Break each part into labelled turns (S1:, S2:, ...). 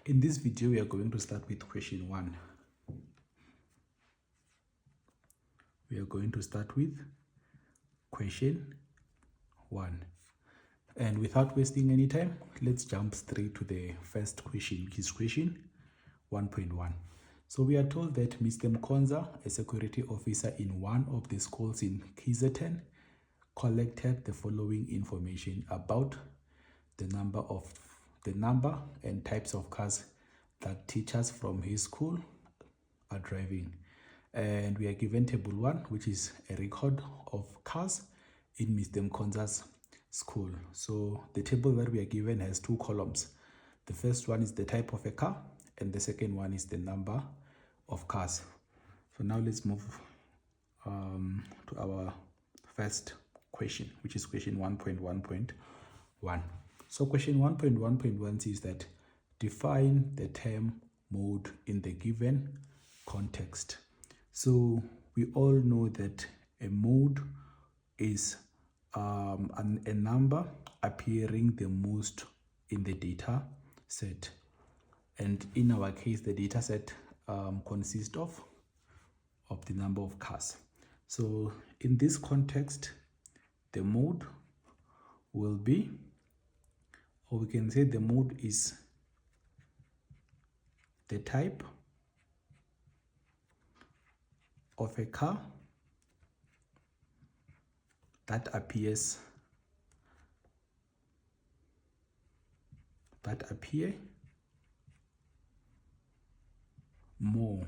S1: In this video, we are going to start with question 1. We are going to start with question 1. And without wasting any time, let's jump straight to the first question, which is question 1.1. So we are told that Mr. Mkonza, a security officer in one of the schools in KZN, collected the following information about the number and types of cars that teachers from his school are driving. And we are given table 1, which is a record of cars in Mr. Mkonza's school. So the table that we are given has 2 columns. The first one is the type of a car, and the second one is the number of cars. So now let's move to our first question, which is question 1.1.1. So question 1.1.1 says that define the term mode in the given context. So we all know that a mode is a number appearing the most in the data set. And in our case, the data set consists of the number of cars. So in this context, the mode will be, or we can say the mode is the type of a car that appear more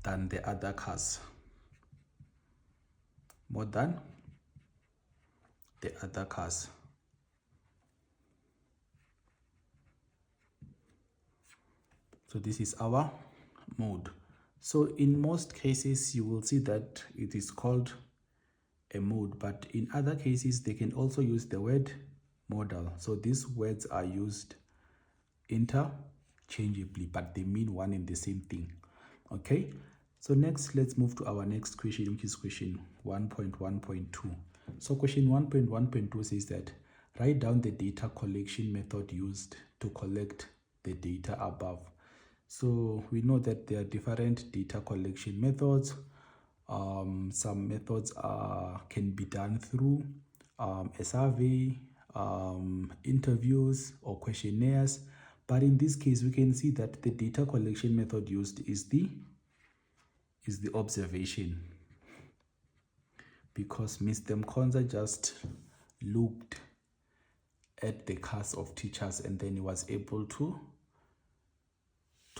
S1: than the other cars. More than the other cars. So this is our mode. So in most cases, you will see that it is called a mode, but in other cases, they can also use the word modal. So these words are used interchangeably, but they mean one and the same thing. Okay, so next, let's move to our next question, which is question 1.1.2. So question 1.1.2 says that write down the data collection method used to collect the data above. So we know that there are different data collection methods. Some methods can be done through a survey, interviews, or questionnaires. But in this case, we can see that the data collection method used is the observation, because Mr. Mkonza just looked at the cars of teachers and then he was able to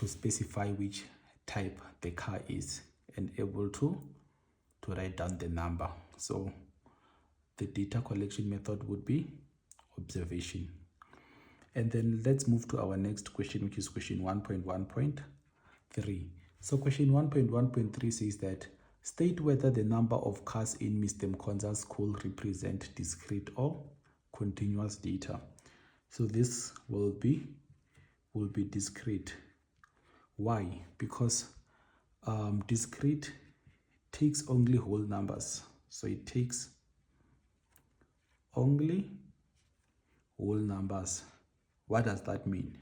S1: specify which type the car is and able to write down the number. So the data collection method would be observation. And then let's move to our next question, which is question 1.1.3. So question 1.1.3 says that state whether the number of cars in Mr. Mkonza's school represent discrete or continuous data. So this will be discrete. Why? Because discrete takes only whole numbers. So it takes only whole numbers. What does that mean?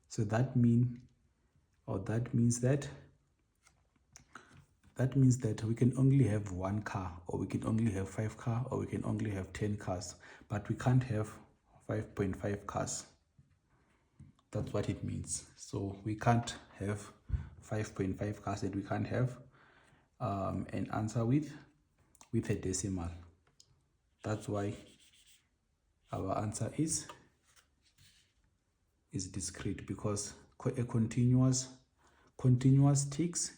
S1: So that means that we can only have 1 car, or we can only have 5 cars, or we can only have 10 cars, but we can't have 5.5 cars. That's what it means. So we can't have 5.5 cars, and we can't have an answer with a decimal. That's why our answer is discrete, because a continuous takes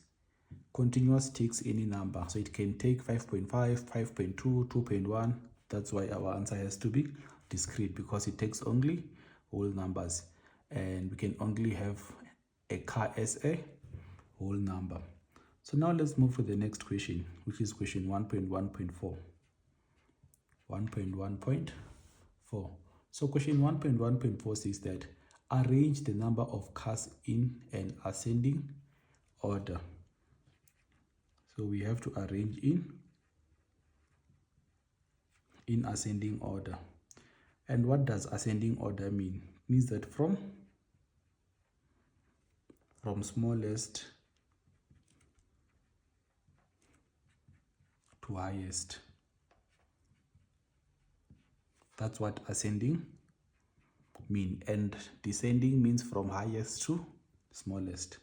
S1: any number. So it can take 5.5, 5.2, 2.1. That's why our answer has to be discrete, because it takes only whole numbers, and we can only have a car as a whole number. So now let's move to the next question, which is question 1.1.4. 1.1.4. So question 1.1.4 says that arrange the number of cars in an ascending order. So we have to arrange in ascending order. And what does ascending order mean? It means that from from smallest to highest. That's what ascending mean, and descending means from highest to smallest.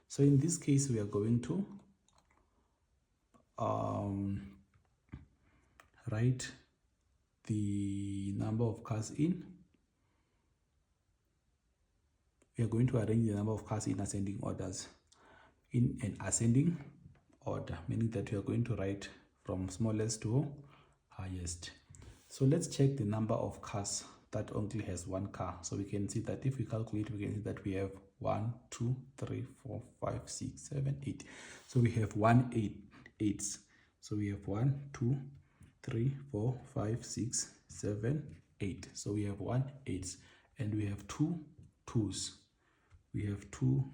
S1: So in this case, we are going to write the number of cars in. We are going to arrange the number of cars in ascending orders, in an ascending order, meaning that we are going to write from smallest to highest. So let's check the number of cars that only has one car. So we can see that if we calculate, we can see that we have 1, 2, 3, 4, 5, 6, 7, 8. So we have 8. So we have 1, 2, 3, 4, 5, 6, 7, 8. So we have 8, and we have 2 2s. We have 2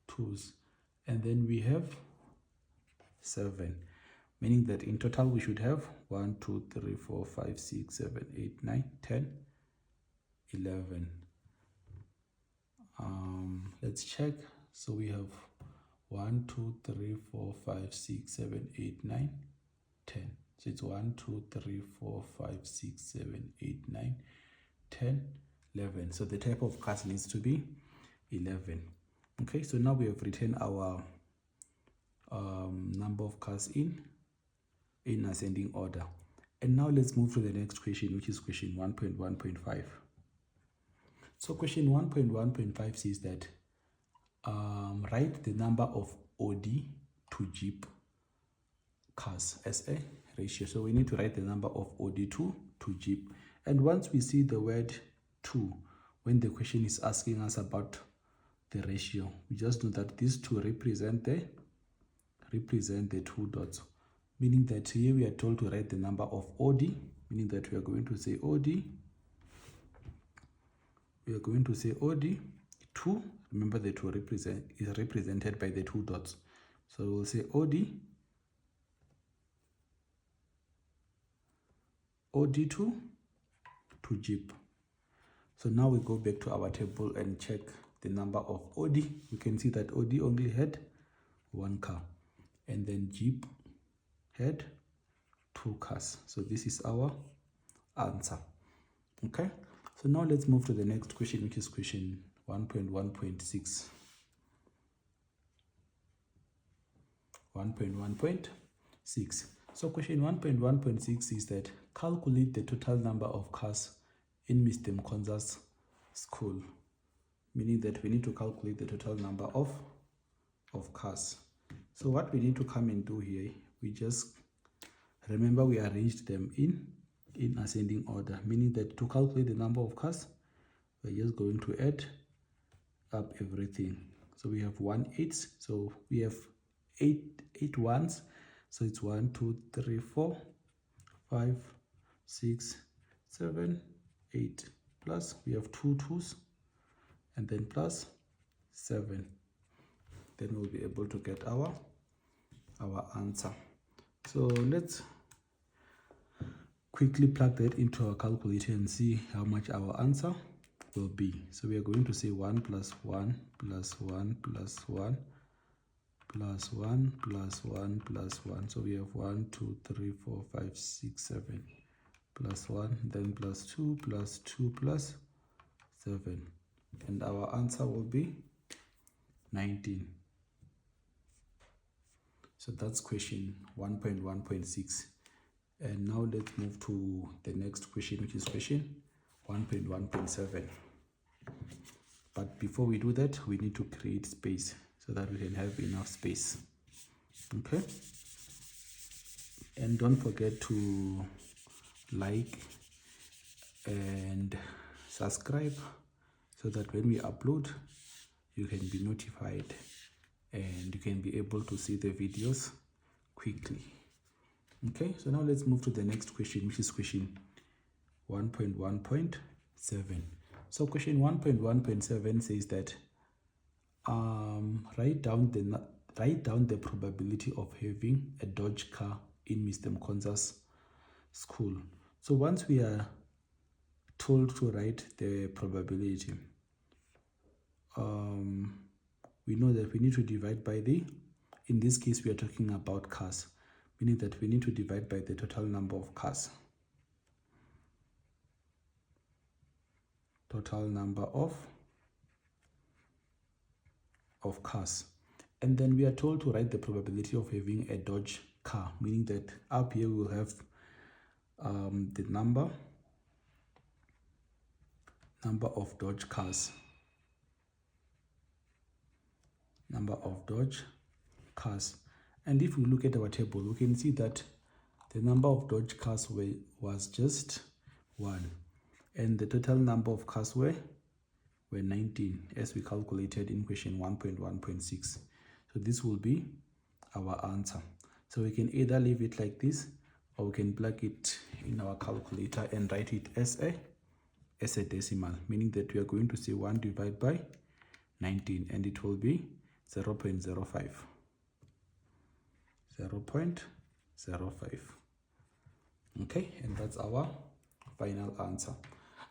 S1: 2s, and then we have 7, meaning that in total we should have 1, 2, 3, 4, 5, 6, 7, 8, 9, 10, 11. Let's check. So we have 1, 2, 3, 4, 5, 6, 7, 8, 9, 10. So it's 1, 2, 3, 4, 5, 6, 7, 8, 9, 10, 11. So the type of cars needs to be 11. Okay, so now we have written our number of cars in ascending order. And now let's move to the next question, which is question 1.1.5. So question 1.1.5 says that write the number of OD to Jeep cars as a ratio. So we need to write the number of OD to Jeep. And once we see the word to, when the question is asking us about the ratio, we just know that these two represent the 2 dots, meaning that here we are told to write the number of OD, meaning that we are going to say OD. We are going to say OD 2. Remember the 2 is represented by the 2 dots. So we'll say OD 2 to Jeep. So now we go back to our table and check the number of OD. You can see that OD only had 1 car, and then Jeep had 2 cars. So this is our answer. Okay, so now let's move to the next question, which is question 1.1.6. 1.1.6. So question 1.1.6 is that calculate the total number of cars in Mr. Mkonza's school, meaning that we need to calculate the total number of cars. So what we need to come and do here, we just remember we arranged them in ascending order, meaning that to calculate the number of cars, we're just going to add up everything. So we have 8, so we have 8 ones, so it's 1, 2, 3, 4, 5, 6, 7, 8, plus we have 2 2s, and then plus 7. Then we'll be able to get our answer. So let's quickly plug that into our calculator and see how much our answer will be. So we are going to say 1 plus 1 plus 1 plus 1 plus 1 plus 1 plus 1. So we have 1, 2, 3, 4, 5, 6, 7 plus 1, then plus 2 plus 2 plus 7. And our answer will be 19. So that's question 1.1.6. And now let's move to the next question, which is question 1.1.7. But before we do that, we need to create space so that we can have enough space. Okay? And don't forget to like and subscribe so that when we upload, you can be notified and you can be able to see the videos quickly. Okay, so now let's move to the next question, which is question 1.1.7. So question 1.1.7 says that write down the probability of having a Dodge car in Mr. Mkonza's school. So once we are told to write the probability, we know that we need to divide by in this case we are talking about cars, meaning that we need to divide by the total number of cars. Total number of cars. And then we are told to write the probability of having a Dodge car, meaning that up here we will have the number of Dodge cars. Number of Dodge cars. And if we look at our table, we can see that the number of Dodge cars was just 1. And the total number of cars were 19, as we calculated in question 1.1.6. So this will be our answer. So we can either leave it like this, or we can plug it in our calculator and write it as a decimal, meaning that we are going to say 1 divided by 19, and it will be 0.05. 0.05. Okay, and that's our final answer.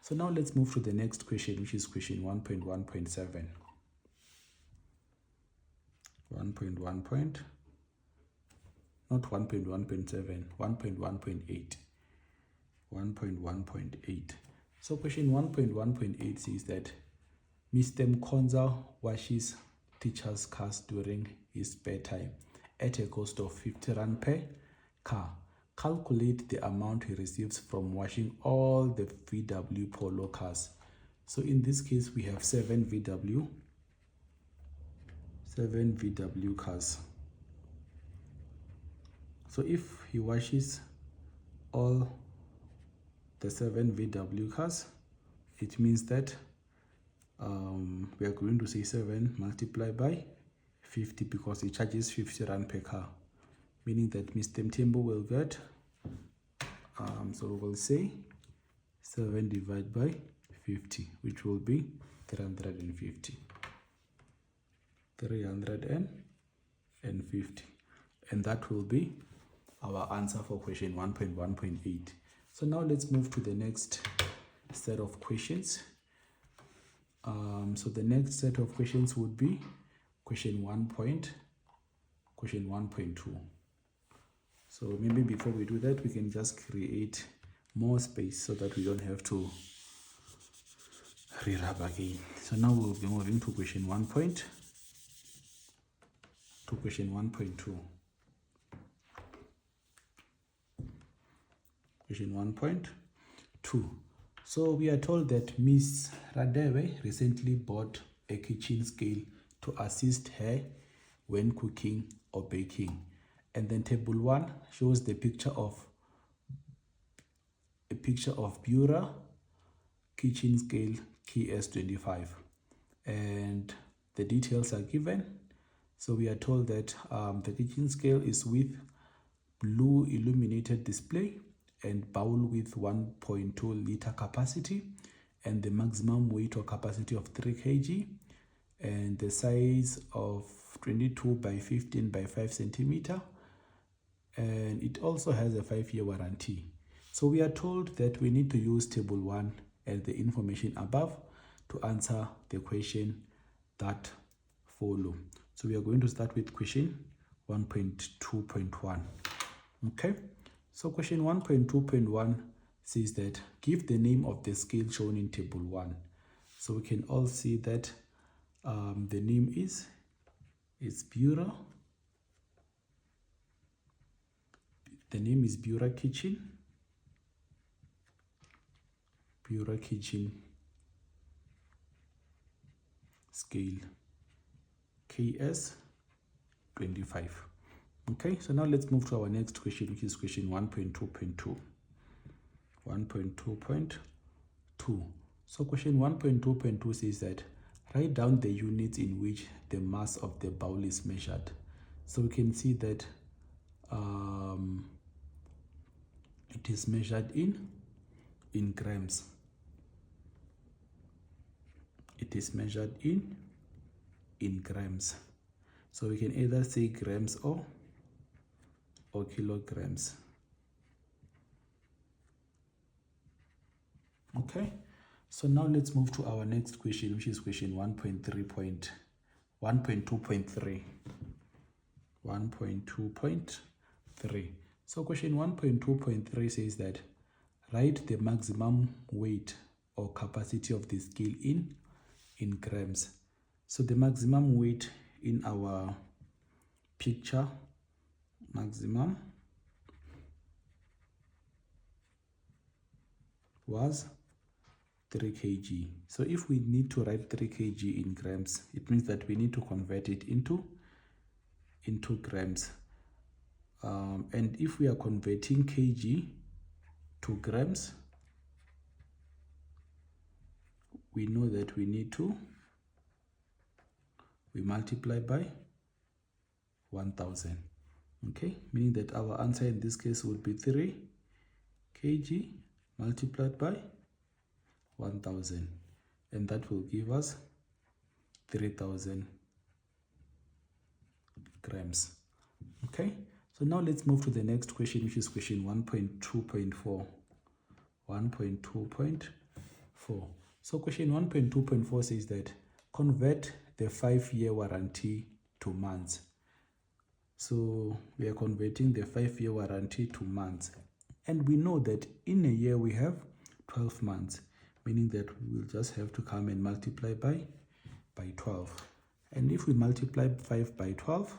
S1: So now let's move to the next question, which is question 1.1.7. 1.1. Not 1.1.7, 1.1.8. 1.1.8. So question 1.1.8 says that Mr. Mkonza washes teacher's cars during his spare time at a cost of 50 Rand per car. Calculate the amount he receives from washing all the VW Polo cars. So in this case, we have 7 VW cars. So if he washes all the 7 VW cars, it means that we are going to say 7 multiplied by 50, because he charges 50 Rand per car, meaning that Mr. Mtembo will get, so we'll say 7 divided by 50, which will be 350. 350. And that will be our answer for question 1.1.8. So now let's move to the next set of questions. So the next set of questions would be question 1.2. So maybe before we do that, we can just create more space so that we don't have to rerun again. So now we'll be moving to question 1.2. Question 1.2. Question 1.2. So we are told that Miss Radebe recently bought a kitchen scale to assist her when cooking or baking. And then table 1 shows the picture of Bura kitchen scale KS25. And the details are given. So we are told that the kitchen scale is with blue illuminated display and bowl with 1.2 liter capacity, and the maximum weight or capacity of 3 kg, and the size of 22 by 15 by 5 centimeter, and it also has a 5-year warranty. So we are told that we need to use table 1 and the information above to answer the question that follow. So we are going to start with question 1.2.1. Okay, so question 1.2.1 says that give the name of the scale shown in table 1. So we can all see that the name is Bura. The name is Bura Kitchen. Bura Kitchen scale KS25. Okay, so now let's move to our next question, which is question 1.2.2. 1.2.2. So question 1.2.2 says that write down the units in which the mass of the bowl is measured. So we can see that it is measured in grams. It is measured in grams. So we can either say grams or kilograms. Okay, so now let's move to our next question, which is question 1.3.1. 1.2.3. 1.2.3. So question 1.2.3 says that write the maximum weight or capacity of the scale in grams. So the maximum weight in our picture, maximum was 3 kg. So if we need to write 3 kg in grams, it means that we need to convert it into grams. And if we are converting kg to grams, we know that we multiply by 1000. Okay, meaning that our answer in this case would be 3 kg multiplied by 1000, and that will give us 3000 grams. Okay, so now let's move to the next question, which is question 1.2.4. 1.2.4. So question 1.2.4 says that convert the 5-year warranty to months. So we are converting the 5-year warranty to months. And we know that in a year we have 12 months, meaning that we'll just have to come and multiply by 12. And if we multiply 5 by 12,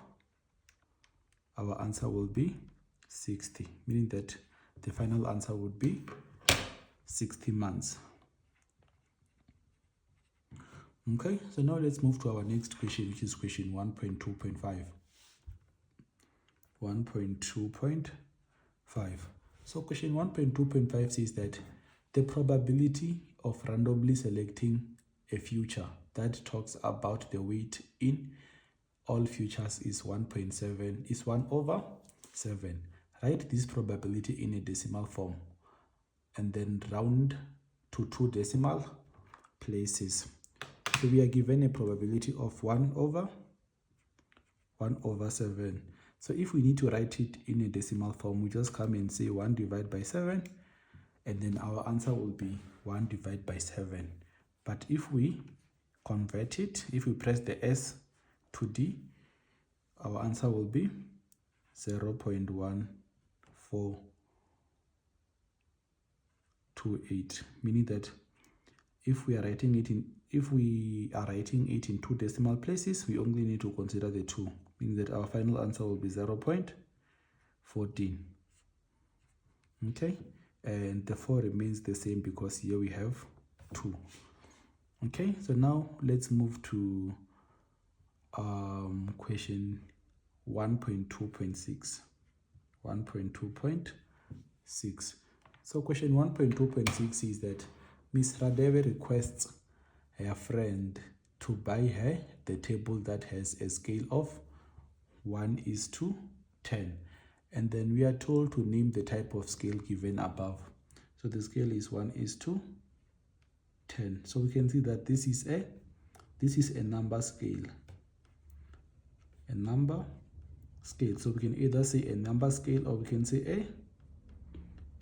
S1: our answer will be 60, meaning that the final answer would be 60 months. Okay, so now let's move to our next question, which is question 1.2.5. 1.2.5. So question 1.2.5 says that the probability of randomly selecting a future that talks about the weight in all futures is 1.7, is 1 over 7. Write this probability in a decimal form and then round to 2 decimal places. So we are given a probability of 1 over 7. So if we need to write it in a decimal form, we just come and say 1 divided by 7, and then our answer will be 1 divided by 7. But if we convert it, if we press the S to D, our answer will be 0.1428, meaning that if we are writing it in 2 decimal places, we only need to consider the 2, meaning that our final answer will be 0.14. Okay, and the 4 remains the same because here we have 2. Okay, so now let's move to question 1.2.6. 1.2.6. So question 1.2.6 is that Miss Radebe requests her friend to buy her the table that has a scale of 1:10, and then we are told to name the type of scale given above. So the scale is 1:10. So we can see that this is a number scale. A number scale. So we can either say a number scale or we can say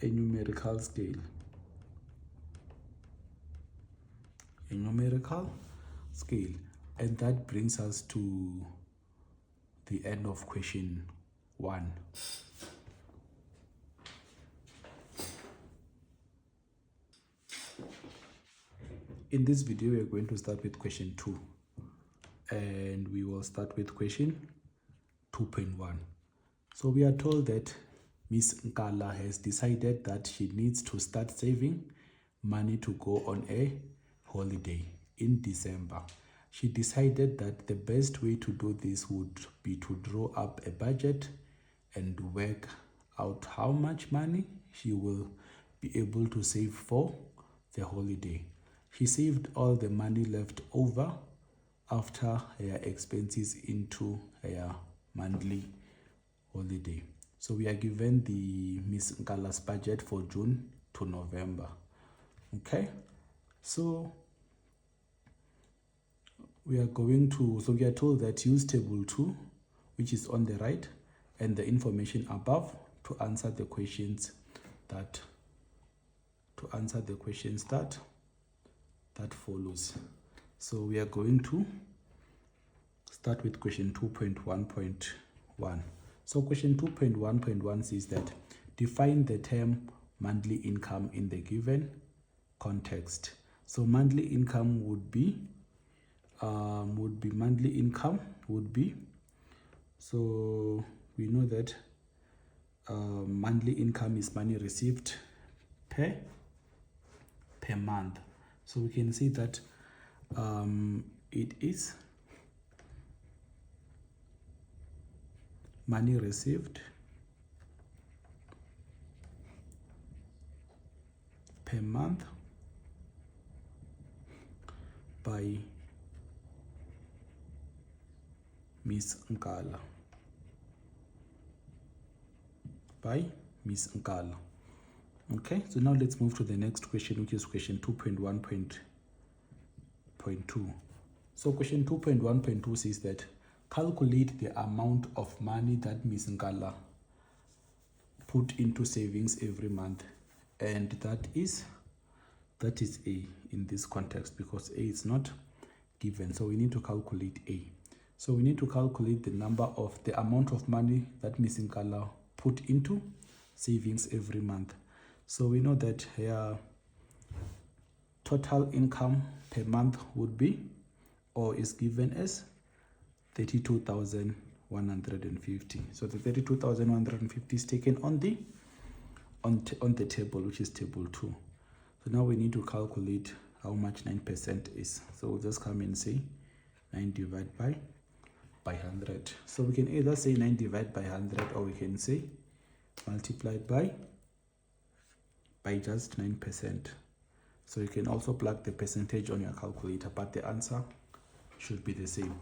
S1: a numerical scale. A numerical scale. And that brings us to the end of question 1. In this video, we are going to start with question 2. And we will start with question 2.1. So we are told that Miss Nkala has decided that she needs to start saving money to go on a holiday in December. She decided that the best way to do this would be to draw up a budget and work out how much money she will be able to save for the holiday. She saved all the money left over after her expenses into her monthly holiday. So we are given the Miss Nkala's budget for June to November. Okay, so we are told that use table 2, which is on the right, and the information above to answer the questions that follows. So we are going to start with question 2.1.1. So question 2.1.1 says that define the term monthly income in the given context. So monthly income would be monthly income would be, so we know that monthly income is money received per month. So we can see that it is money received per month by Miss Nkala. Okay, so now let's move to the next question, which is question 2.1.2. So question 2.1.2 says that calculate the amount of money that Miss Nkala put into savings every month, and that is A in this context, because A is not given, so we need to calculate A. So we need to calculate the amount of money that Miss Nkala put into savings every month. So we know that here total income per month would be, or is given as, 32,150. So the 32,150 is taken on the table, which is table 2. So now we need to calculate how much 9% is. So we'll just come and say 9 divided by 100. So we can either say 9 divided by 100, or we can say multiplied by just 9%. So you can also plug the percentage on your calculator, but the answer should be the same.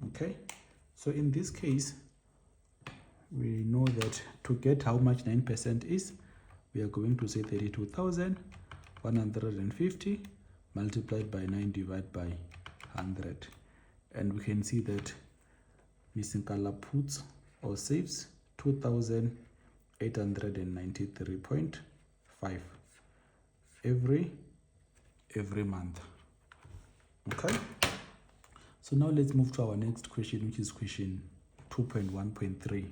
S1: Okay, so in this case, we know that to get how much 9% is, we are going to say 32,150 multiplied by 9 divided by 100. And we can see that Miss Nkala puts or saves 2,893.5 every month. Okay, so now let's move to our next question, which is question 2.1.3.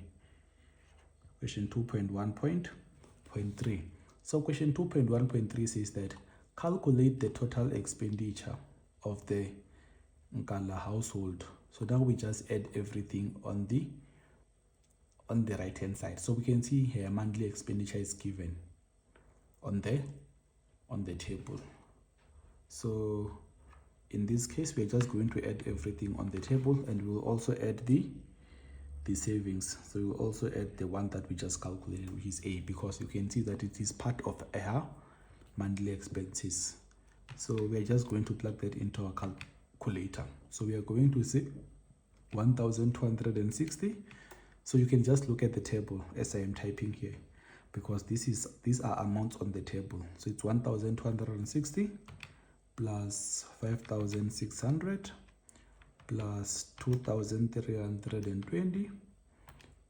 S1: Question 2.1.3. So question 2.1.3 says that calculate the total expenditure of the Nkala household. So now we just add everything on the right hand side. So we can see here monthly expenditure is given on the table. So in this case, we're just going to add everything on the table, and we'll also add the savings. So we'll also add the one that we just calculated, which is A, because you can see that it is part of our monthly expenses. So we're just going to plug that into our calculator. So we are going to say 1,260. So you can just look at the table as I am typing here, because these are amounts on the table. So it's 1,260 plus 5,600 plus 2,320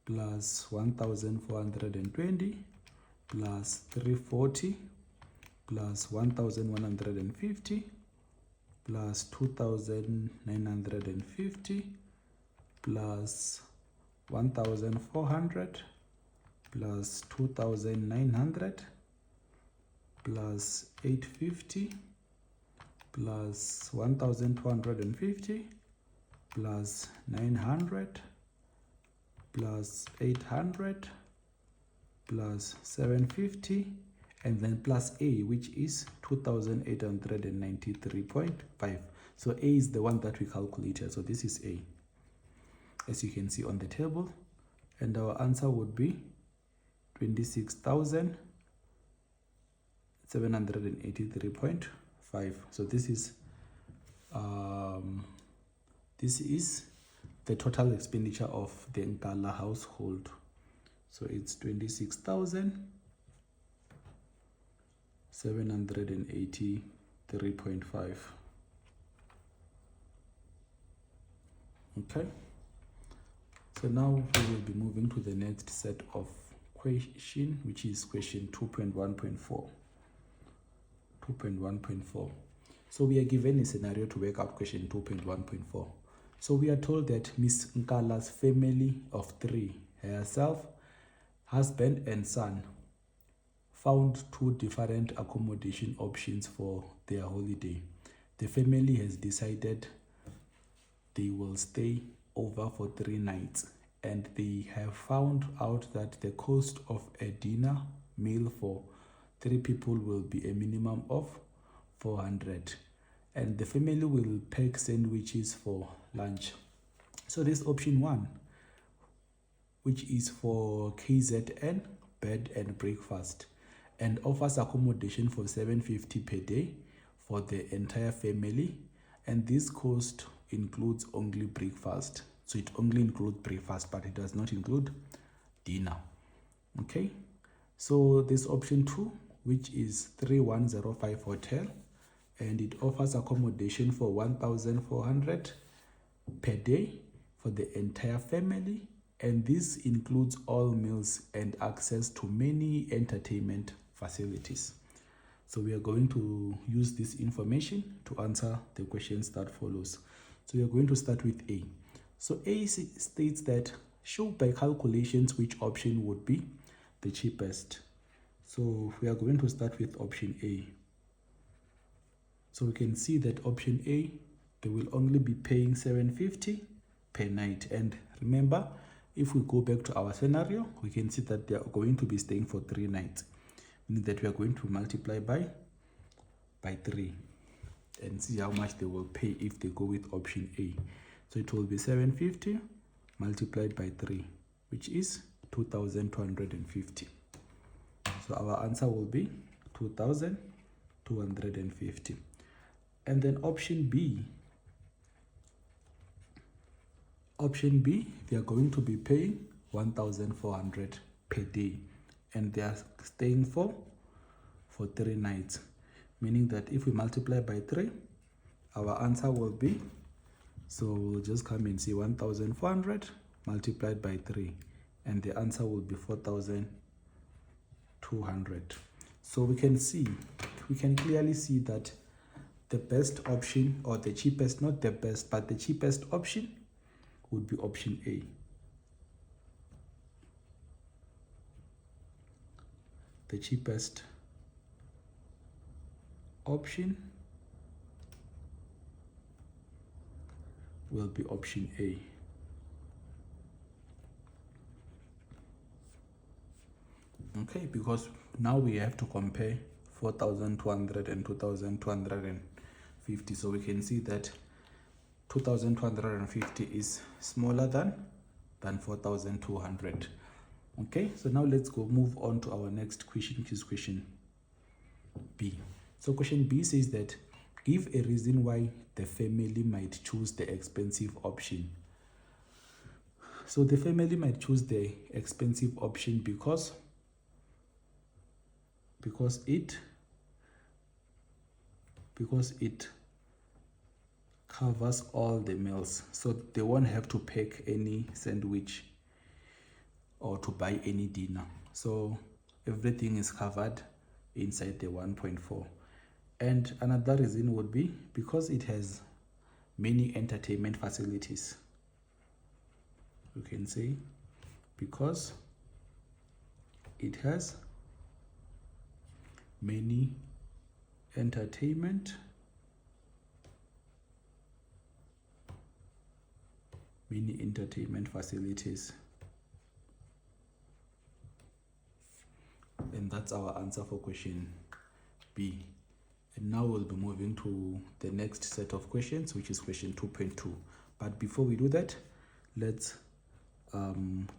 S1: plus 1,420 plus 340 plus 1,150 plus 2,950 plus 1,400 plus 2,900 plus 850 plus 1,250 plus 900 plus 800 plus 750, and then plus A, which is 2,893.5. So A is the one that we calculated. So this is A, as you can see on the table, and our answer would be 26,783.5. So this is the total expenditure of the Nkala household. So it's 26,783.5. Okay, so now we will be moving to the next set of question, which is question 2.1.4. 2.1.4. So we are given a scenario to work out question 2.1.4. So we are told that Miss Nkala's family of 3, herself, husband and son, found 2 different accommodation options for their holiday. The family has decided they will stay over for 3 nights, and they have found out that the cost of a dinner meal for 3 people will be a minimum of 400, and the family will pack sandwiches for lunch. So this option 1, which is for KZN, bed and breakfast, and offers accommodation for 750 per day for the entire family, and this cost includes only breakfast. So it only includes breakfast, but it does not include dinner. Okay, so this option 2, which is 3105 hotel, and it offers accommodation for 1,400 per day for the entire family, and this includes all meals and access to many entertainment facilities. So we are going to use this information to answer the questions that follows. So we are going to start with A. So A states that show by calculations which option would be the cheapest. So we are going to start with option A. So we can see that option A, they will only be paying 750 per night. And remember, if we go back to our scenario, we can see that they are going to be staying for 3 nights, meaning that we are going to multiply by 3 and see how much they will pay if they go with option A. So it will be 750 multiplied by 3, which is 2,250. So our answer will be 2,250. And then option B, they are going to be paying 1,400 per day, and they are staying for 3 nights, meaning that if we multiply by 3, our answer will be, so we'll just come and see 1,400 multiplied by 3, and the answer will be 4,200. So we can clearly see that the best option, or the cheapest, not the best, but the cheapest option would be option A. The cheapest option will be option A. Okay, because now we have to compare 4,200 and 2,250. So we can see that 2,250 is smaller than 4,200. Okay, so now let's move on to our next question, which is question B. So question B says that give a reason why the family might choose the expensive option. So the family might choose the expensive option because it covers all the meals, so they won't have to pack any sandwich or to buy any dinner. So everything is covered inside the 1.4. And another reason would be because it has many entertainment facilities. You can say because it has many entertainment facilities. And that's our answer for question B. And now we'll be moving to the next set of questions, which is question 2.2. But before we do that, let's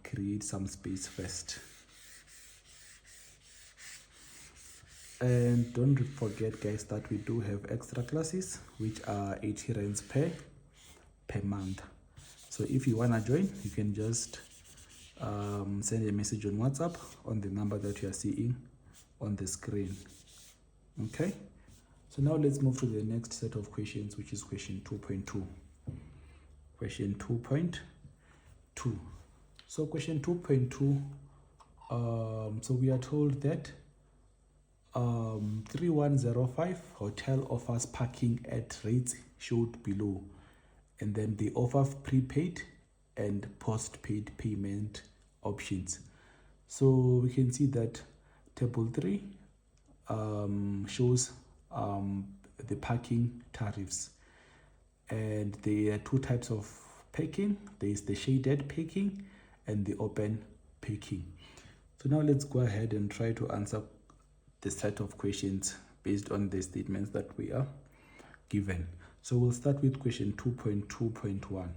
S1: create some space first. And don't forget, guys, that we do have extra classes, which are 80 rands per month. So if you want to join, you can just send a message on WhatsApp on the number that you are seeing on the screen. Okay, so now let's move to the next set of questions, which is question 2.2. Question 2.2. So question 2.2, so we are told that 3105 hotel offers parking at rates showed below, and then they offer prepaid and postpaid payment options. So we can see that table 3 shows the parking tariffs, and there are two types of parking. There is the shaded parking and the open parking. So now let's go ahead and try to answer the set of questions based on the statements that we are given. So we'll start with question 2.2.1.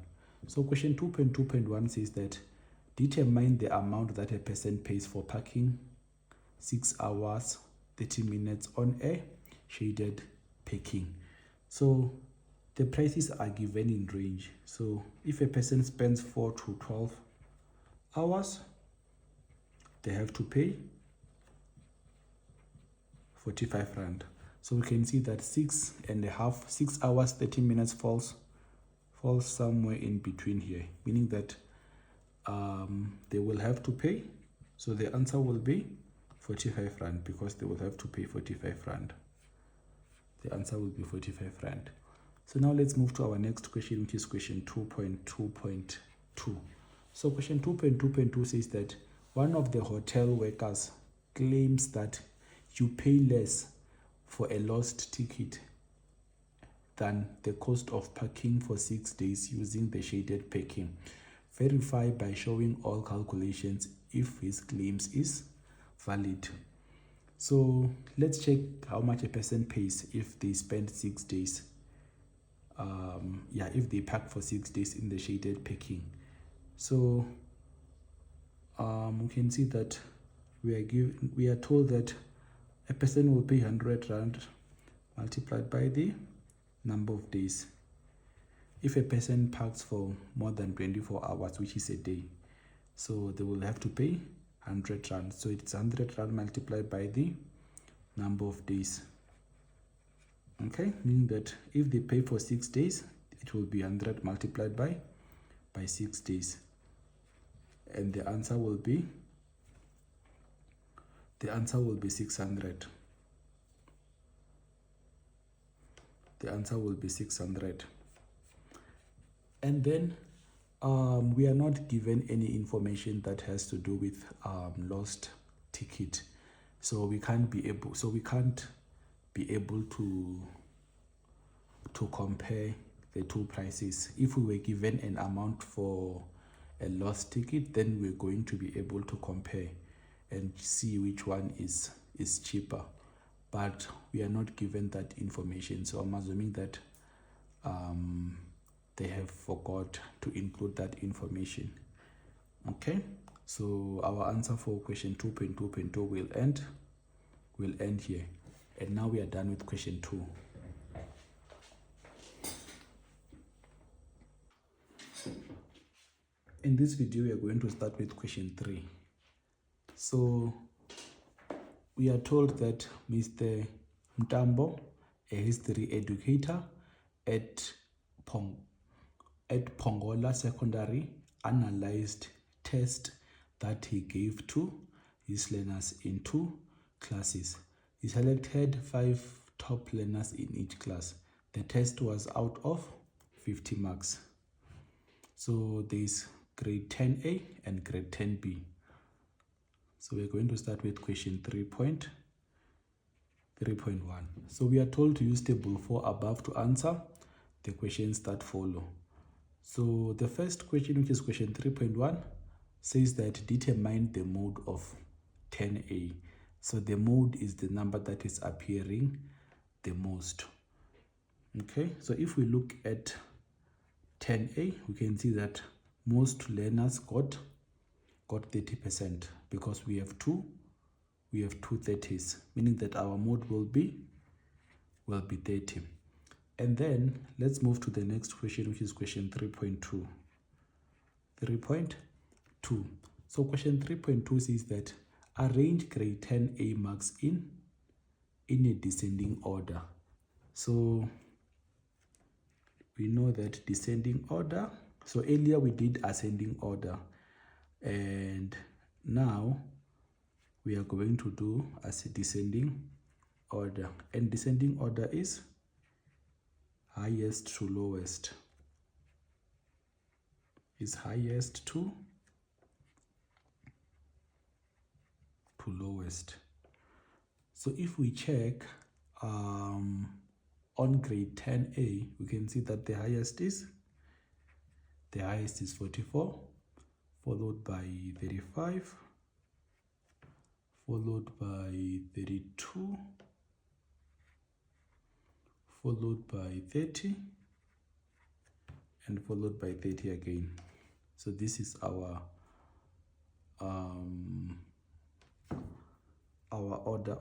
S1: So question 2.2.1 says that determine the amount that a person pays for parking 6 hours 30 minutes on a shaded parking. So the prices are given in range. So if a person spends 4 to 12 hours, they have to pay 45 rand. So we can see that 6 hours 30 minutes falls somewhere in between here, meaning that they will have to pay. So the answer will be 45 rand, because they will have to pay 45 rand. The answer will be 45 rand. So now let's move to our next question, which is question 2.2.2. So question 2.2.2 says that one of the hotel workers claims that you pay less for a lost ticket than the cost of parking for 6 days using the shaded parking. Verify by showing all calculations if his claims is valid. So let's check how much a person pays if they spend 6 days. If they park for 6 days in the shaded parking. So we can see that we are told that a person will pay 100 rand multiplied by the number of days. If a person parks for more than 24 hours, which is a day, so they will have to pay 100 rand. So it's 100 rand multiplied by the number of days. Okay, meaning that if they pay for 6 days, it will be 100 multiplied by 6 days, and the answer will be 600. The answer will be 600. And then we are not given any information that has to do with lost ticket, so we can't be able to compare the two prices. If we were given an amount for a lost ticket, then we're going to be able to compare and see which one is cheaper, but we are not given that information, so I'm assuming that they have forgot to include that information. Okay, so our answer for question 2.2.2 will end here, and now we are done with question 2. In this video, we are going to start with question 3. So we are told that Mr. Mtambo, a history educator at Pongola Secondary, analyzed test that he gave to his learners in 2 classes. He selected 5 top learners in each class. The test was out of 50 marks. So there is grade 10A and grade 10B. So we're going to start with question 3.1. So we are told to use table 4 above to answer the questions that follow. So the first question, which is question 3.1, says that determine the mode of 10A. So the mode is the number that is appearing the most. Okay, so if we look at 10A, we can see that most learners got 30%, because we have two 30s, meaning that our mode will be 30. And then let's move to the next question, which is question 3.2. 3.2. So question 3.2 says that arrange grade 10A marks in a descending order. So we know that descending order. So earlier we did ascending order, and now we are going to do as a descending order, and descending order is highest to lowest. is highest to lowest. So if we check on grade 10A, we can see that the highest is 44, followed by 35, followed by 32, followed by 30, and followed by 30 again. So this is our order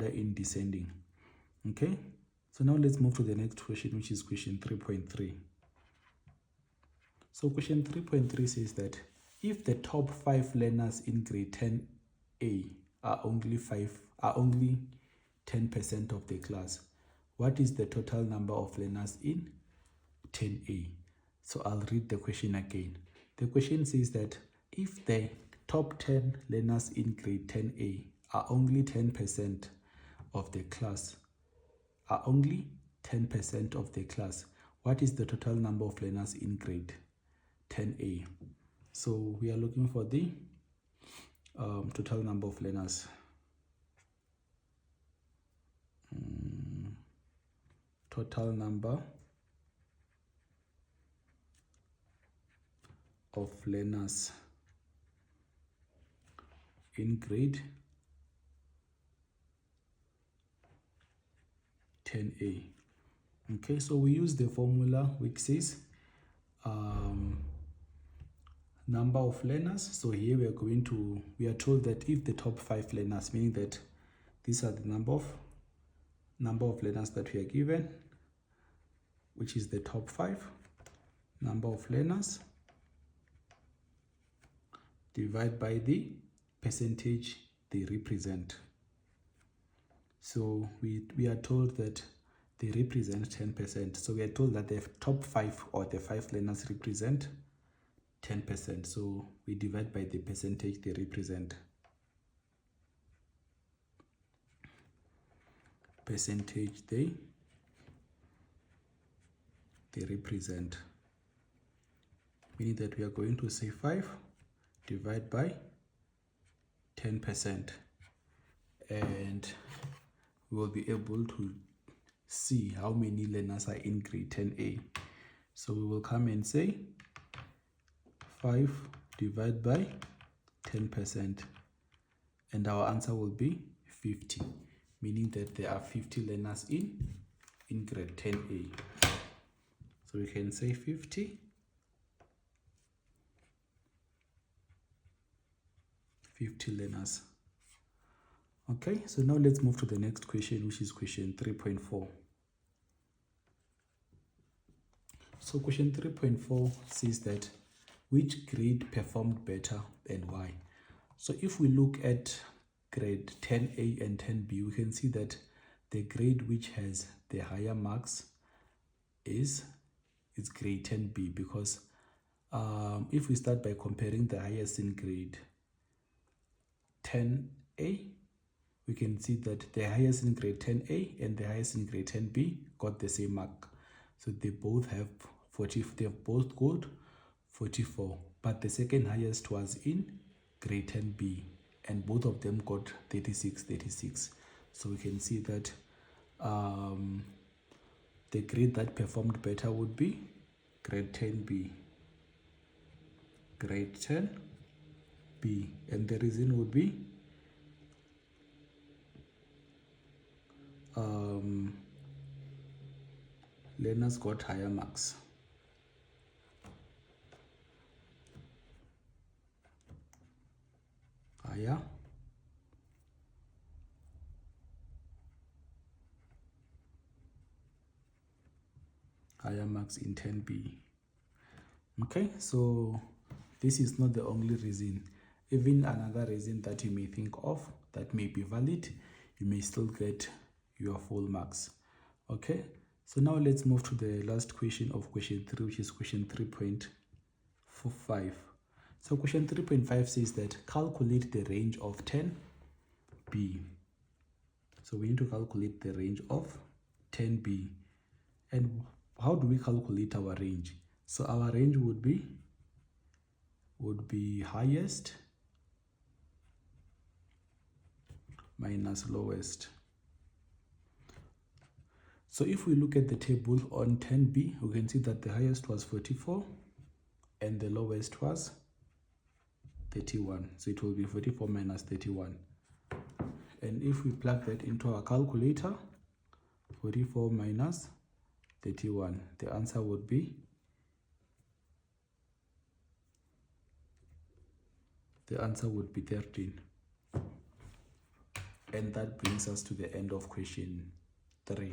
S1: in descending. Okay, so now let's move to the next question, which is question 3.3. So question 3.3 says that if the top 5 learners in grade 10A are only 10% of the class, what is the total number of learners in 10A? So I'll read the question again. The question says that if the top 10 learners in grade 10A are only 10% of the class, what is the total number of learners in grade 10A? So we are looking for the total number of learners. Total number of learners in grade 10A. Okay, so we use the formula which says number of learners. So here we are told that if the top 5 learners, meaning that these are the number of learners that we are given, which is the top 5 number of learners, divided by the percentage they represent. So we are told that they represent 10%. So we are told that the top 5 or the 5 learners represent 10%. So we divide by the percentage they represent. Percentage they represent. Meaning that we are going to say 5 divided by 10%. And we will be able to see how many learners are in grade 10A. So we will come and say 5 divided by 10%. And our answer will be 50, meaning that there are 50 learners in grade 10A. So we can say 50 learners. Okay, so now let's move to the next question, which is question 3.4. So question 3.4 says that which grade performed better and why? So if we look at grade 10A and 10B, we can see that the grade which has the higher marks is grade 10B, because if we start by comparing the highest in grade 10A, we can see that the highest in grade 10A and the highest in grade 10B got the same mark. So they both have 40, they've both got 44, but the second highest was in grade 10B and both of them got 36. So we can see that the grade that performed better would be grade 10B. Grade 10B, and the reason would be learners got higher marks. Higher marks in 10B. Okay, so this is not the only reason. Even another reason that you may think of that may be valid, you may still get your full marks. Okay, so now let's move to the last question of question 3, which is question 3.5. So question 3.5 says that calculate the range of 10B. So we need to calculate the range of 10B. And how do we calculate our range? So our range would be highest minus lowest. So if we look at the table on 10b, we can see that the highest was 44 and the lowest was 31. So it will be 44 minus 31. And if we plug that into our calculator, 44 minus 31, the answer would be 13. And that brings us to the end of question 3.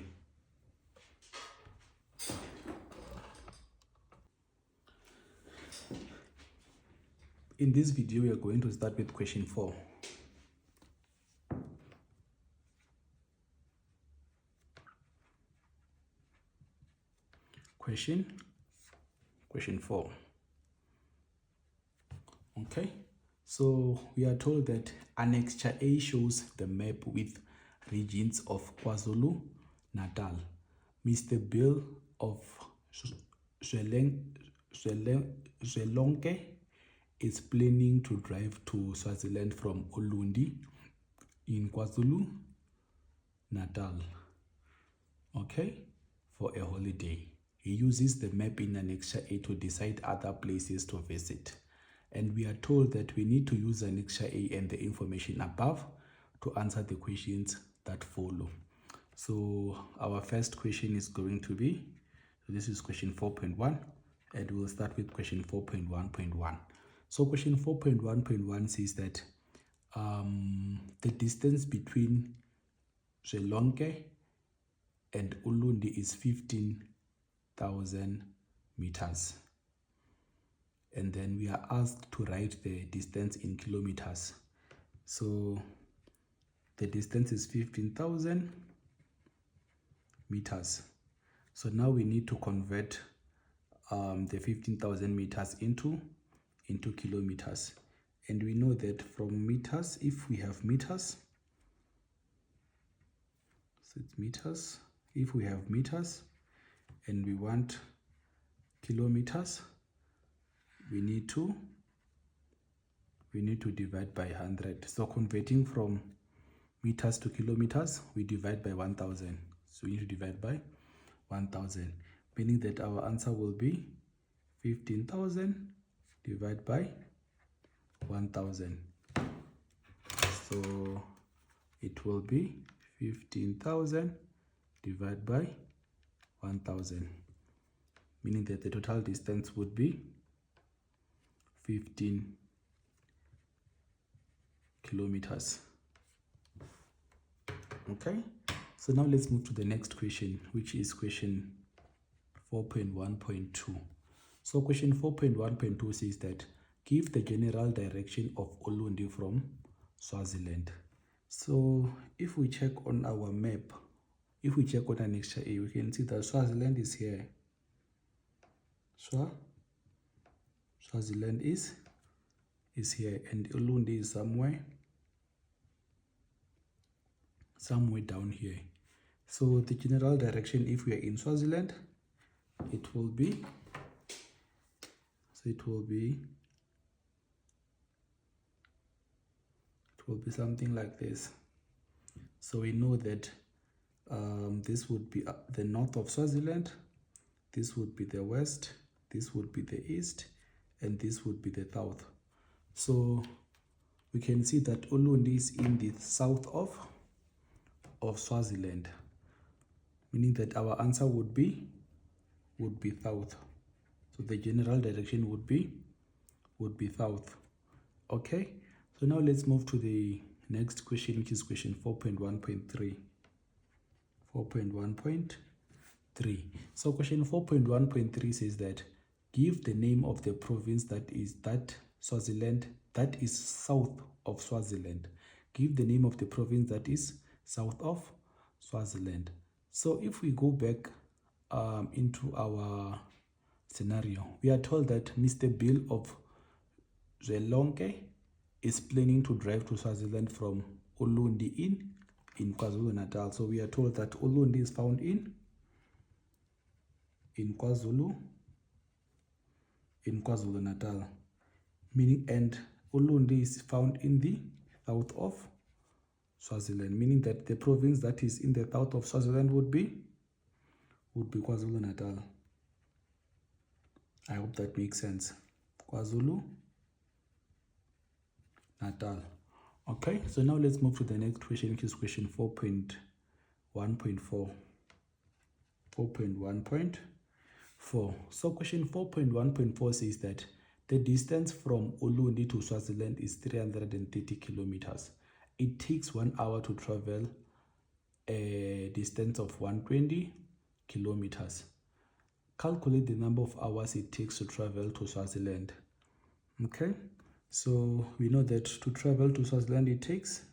S1: In this video, we are going to start with question 4. Question 4. Okay, so we are told that annexure A shows the map with regions of KwaZulu-Natal. Mr. Bill of Zwelonke is planning to drive to Swaziland from Ulundi in KwaZulu-Natal, okay, for a holiday. He uses the map in annexure A to decide other places to visit. And we are told that we need to use annexure A and the information above to answer the questions that follow. So our first question is going to be, so this is question 4.1, and we'll start with question 4.1.1. So question 4.1.1 says that the distance between Zwelonke and Ulundi is 15,000 meters. And then we are asked to write the distance in kilometers. So the distance is 15,000 meters. So now we need to convert the 15,000 meters into kilometers. And we know that from meters, if we have meters, so it's meters. If we have meters and we want kilometers, we need to divide by 100. So converting from meters to kilometers, we divide by 1,000. So we need to divide by 1,000, meaning that our answer will be 15,000 divided by 1,000. So it will be 15,000 divided by 1,000, meaning that the total distance would be 15 kilometers. Okay, so now let's move to the next question, which is question 4.1.2. So question 4.1.2 says that give the general direction of Ulundi from Swaziland. So if we check on our map, if we check on annexure A, we can see that Swaziland is here. Swaziland is here, and Ulundi is somewhere down here. So the general direction, if we are in Swaziland, it will be something like this. So we know that this would be the north of Swaziland, this would be the west, this would be the east, and this would be the south. So we can see that Ulundi is in the south of Swaziland, meaning that our answer would be south. So the general direction would be south. Okay, so now let's move to the next question, which is question 4.1.3. 4.1.3. So question 4.1.3 says that give the name of the province that is south of Swaziland. Give the name of the province that is south of Swaziland. So if we go back into our scenario, we are told that Mr. Bill of Zwelonke is planning to drive to Swaziland from Ulundi in KwaZulu-Natal. So we are told that Ulundi is found in KwaZulu in KwaZulu-Natal, meaning, and Ulundi is found in the south of Swaziland, meaning that the province that is in the south of Swaziland would be KwaZulu-Natal. I hope that makes sense. KwaZulu-Natal. Okay, so now let's move to the next question, which is question 4.1.4. 4.1.4. So question 4.1.4 says that the distance from Ulundi to Swaziland is 330 kilometers. It takes 1 hour to travel a distance of 120 kilometers. Calculate the number of hours it takes to travel to Swaziland. Okay, so we know that to travel to Swaziland it takes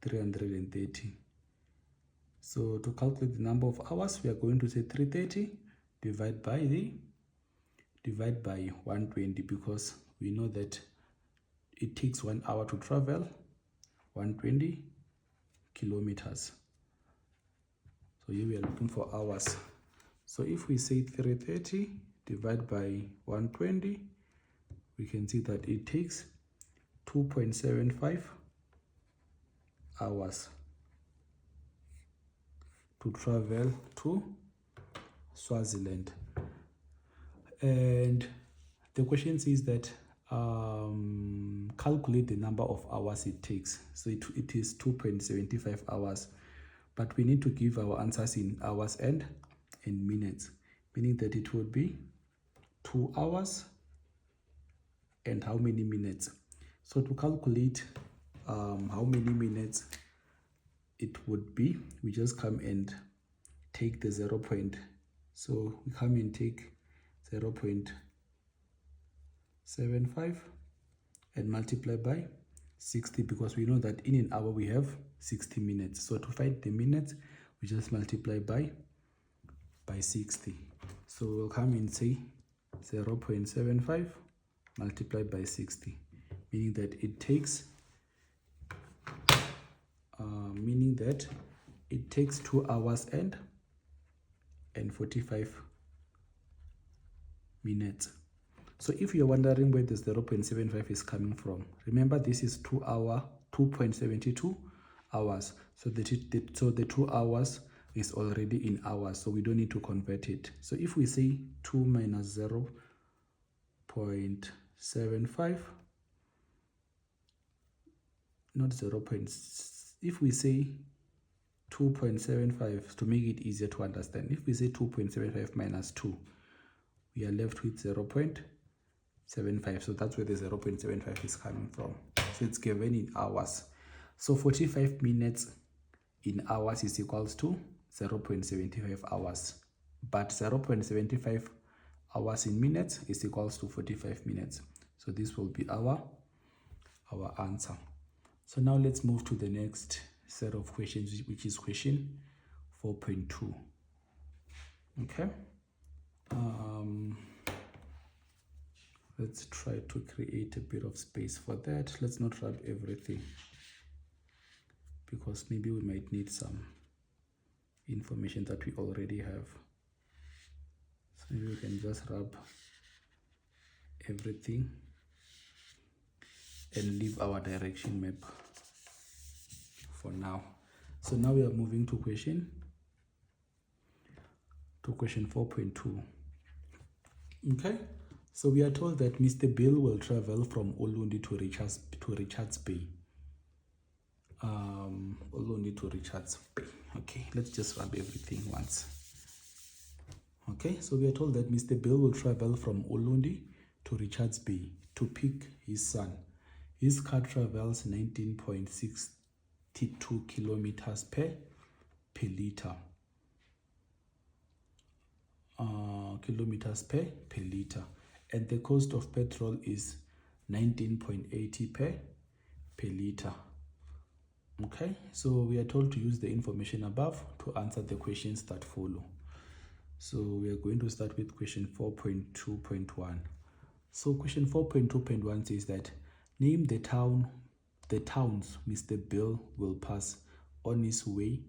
S1: 330. So to calculate the number of hours, we are going to say 330 divide by 120, because we know that it takes 1 hour to travel 120 kilometers. So here we are looking for hours. So if we say 330 divided by 120, we can see that it takes 2.75 hours to travel to Swaziland. And the question says that calculate the number of hours it takes. So it is 2.75 hours, but we need to give our answers in hours and in minutes, meaning that it would be 2 hours and how many minutes. So to calculate how many minutes it would be, we just come and take the 0 point. So we come and take 0.75 and multiply by 60, because we know that in an hour we have 60 minutes. So to find the minutes, we just multiply by 60. So we'll come and say 0.75 multiplied by 60, meaning that it takes 2 hours and 45 minutes. So if you're wondering where the 0.75 is coming from, remember this is 2.72 hours. So the 2 hours is already in hours, so we don't need to convert it. So if we say 2 minus 0.75, not 0. If we say 2.75 to make it easier to understand, if we say 2.75 minus 2, we are left with 0.75. So that's where the 0.75 is coming from. So it's given in hours. So 45 minutes in hours is equals to 0.75 hours. But 0.75 hours in minutes is equals to 45 minutes. So this will be our answer. So now let's move to the next set of questions, which is question 4.2. Okay. Let's try to create a bit of space for that. Let's not wrap everything, because maybe we might need some information that we already have. So maybe we can just wrap everything and leave our direction map for now. So now we are moving to question 4.2. Okay, so we are told that Mr. Bill will travel from Ulundi to Richards Bay. Ulundi to Richards Bay. Okay, let's just wrap everything once. Okay, so we are told that Mr. Bill will travel from Ulundi to Richards Bay to pick his son. His car travels 19.62 kilometers per liter. Kilometers per liter, and the cost of petrol is 19.80 per liter. Okay, so we are told to use the information above to answer the questions that follow. So we are going to start with question 4.2.1. So question 4.2.1 says that name the towns Mr. Bill will pass on his way